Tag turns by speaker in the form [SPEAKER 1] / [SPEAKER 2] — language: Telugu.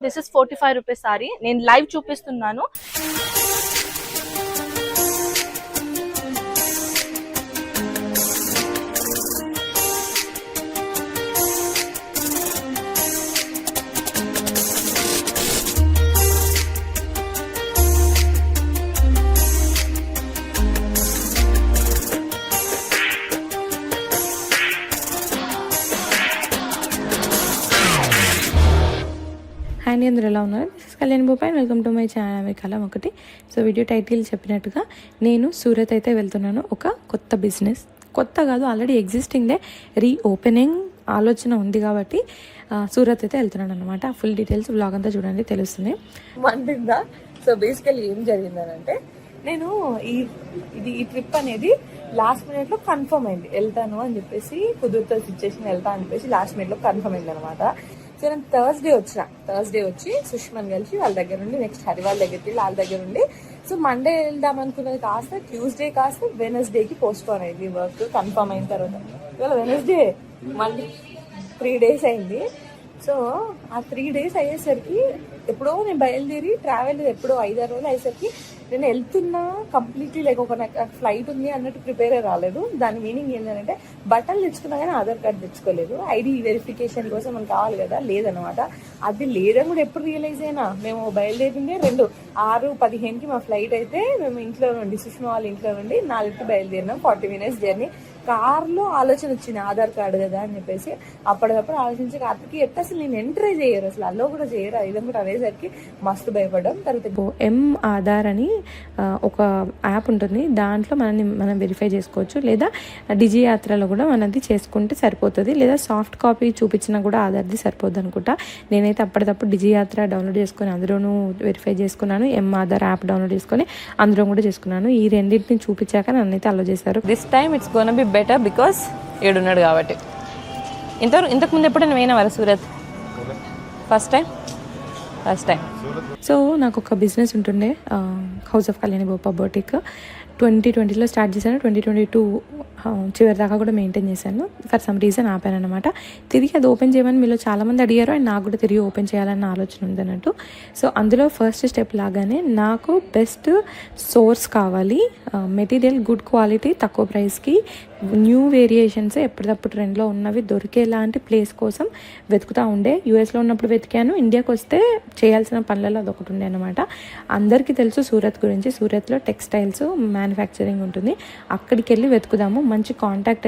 [SPEAKER 1] This is 45 rupees sorry. నేను లైవ్ చూపిస్తున్నాను.
[SPEAKER 2] అండ్ అందరూ ఎలా ఉన్నారు? This is Kalyan Bhupai, welcome to my channel మీ కలం ఒకటి. సో వీడియో టైటిల్ చెప్పినట్టుగా నేను సూరత్ అయితే వెళ్తున్నాను. ఒక కొత్త బిజినెస్, కొత్త కాదు ఆల్రెడీ ఎగ్జిస్టింగ్దే రీఓపెనింగ్ ఆలోచన ఉంది కాబట్టి సూరత్ అయితే వెళ్తున్నాను అనమాట. ఫుల్ డీటెయిల్స్ బ్లాగ్ అంతా చూడండి తెలుస్తుంది.
[SPEAKER 3] మందిందా. సో బేసికల్లీ ఏం జరిగిందనంటే, నేను ఈ ట్రిప్ అనేది లాస్ట్ మినిట్ లో కన్ఫర్మ్ అయింది. వెళ్తాను అని చెప్పేసి కుదురుతో సిచ్యువేషన్ వెళ్తా అని చెప్పేసి లాస్ట్ మినిట్ లో కన్ఫర్మ్ అయింది అనమాట. సో నేను థర్స్డే వచ్చి సుష్మన్ కలిసి వాళ్ళ దగ్గర నుండి నెక్స్ట్ హరివాల్ దగ్గరికి వాళ్ళ దగ్గర నుండి సో మండే వెళ్దాం అనుకున్నది కాస్త ట్యూస్డే కాస్త వెనస్డేకి పోస్ట్ పోన్ అయింది. వర్క్ కన్ఫర్మ్ అయిన తర్వాత ఇవాళ వెనస్డే మళ్ళీ 3 days అయింది. సో ఆ 3 days అయ్యేసరికి ఎప్పుడో నేను బయలుదేరి ట్రావెల్ ఎప్పుడో 5-6 రోజులు అయ్యేసరికి నేను వెళ్తున్నా కంప్లీట్లీ లైక్ ఒక ఫ్లైట్ ఉంది అన్నట్టు ప్రిపేర్ రాలేదు. దాని మీనింగ్ ఏంటంటే బట్టలు తెచ్చుకున్నా కానీ ఆధార్ కార్డు తెచ్చుకోలేదు. ఐడి వెరిఫికేషన్ కోసం మనకు కావాలి కదా, లేదనమాట. అది లేదని కూడా ఎప్పుడు రియలైజ్ అయినా, మేము బయలుదేరిందే 6:15కి మా ఫ్లైట్ అయితే మేము ఇంట్లో నుండి సుష్మా వాళ్ళ ఇంట్లో నుండి 4కి బయలుదేరినాం. 40 minutes జర్నీ. కార్లో ఆలోచన వచ్చింది ఆధార్ కార్డు కదా అని చెప్పేసి అప్పటికప్పుడు ఆలోచించి కార్తీకి ఎట్లా అసలు నేను ఎంట్రీ చేయరు, అసలు అల్లో కూడా చేయరు, ఇదని కూడా అనేసరికి మస్తు భయపడ్డాం. తర్వాత
[SPEAKER 2] ఆధార్ అని ఒక యాప్ ఉంటుంది, దాంట్లో మనం వెరిఫై చేసుకోవచ్చు. లేదా డిజి యాత్రలో కూడా మనది చేసుకుంటే సరిపోతుంది. లేదా సాఫ్ట్ కాపీ చూపించినా కూడా ఆధార్ది సరిపోద్ది అనుకుంటా. నేనైతే అప్పటికప్పుడు డిజి యాత్ర డౌన్లోడ్ చేసుకుని అందులోనూ వెరిఫై చేసుకున్నాను. ఆధార్ యాప్ డౌన్లోడ్ చేసుకుని అందులో కూడా చేసుకున్నాను. ఈ రెండింటిని చూపించాక నన్నైతే అలో చేశారు.
[SPEAKER 3] This time it's gonna better because ఏడున్నాడు కాబట్టి. ఇంతకు ముందు ఎప్పుడైనా పోయినావారా సూరత్? First time.
[SPEAKER 2] సో నాకు ఒక బిజినెస్ ఉంటుండే, house of Kalyani Bopa boutique. 2020లో స్టార్ట్ చేశాను. 2022 చివరి దాకా కూడా మెయింటైన్ చేశాను. ఫర్ సమ్ రీజన్ ఆపాను అనమాట. తిరిగి అది ఓపెన్ చేయమని మీలో చాలామంది అడిగారు, అండ్ నాకు కూడా తిరిగి ఓపెన్ చేయాలన్న ఆలోచన ఉందన్నట్టు. సో అందులో ఫస్ట్ స్టెప్ లాగానే నాకు బెస్ట్ సోర్స్ కావాలి, మెటీరియల్ గుడ్ క్వాలిటీ, తక్కువ ప్రైస్కి, న్యూ వేరియేషన్స్ ఎప్పటికప్పుడు ట్రెండ్లో ఉన్నవి దొరికేలాంటి ప్లేస్ కోసం వెతుకుతూ ఉండే. యూఎస్లో ఉన్నప్పుడు వెతికాను, ఇండియాకి వస్తే చేయాల్సిన పనులలో అదొకటి ఉండే అనమాట. అందరికీ తెలుసు సూరత్ గురించి. సూరత్లో టెక్స్టైల్స్ మ్యానుఫ్యాక్చరింగ్ ఉంటుంది, అక్కడికి వెళ్ళి వెతుకుదాము. మంచి కాంటాక్ట్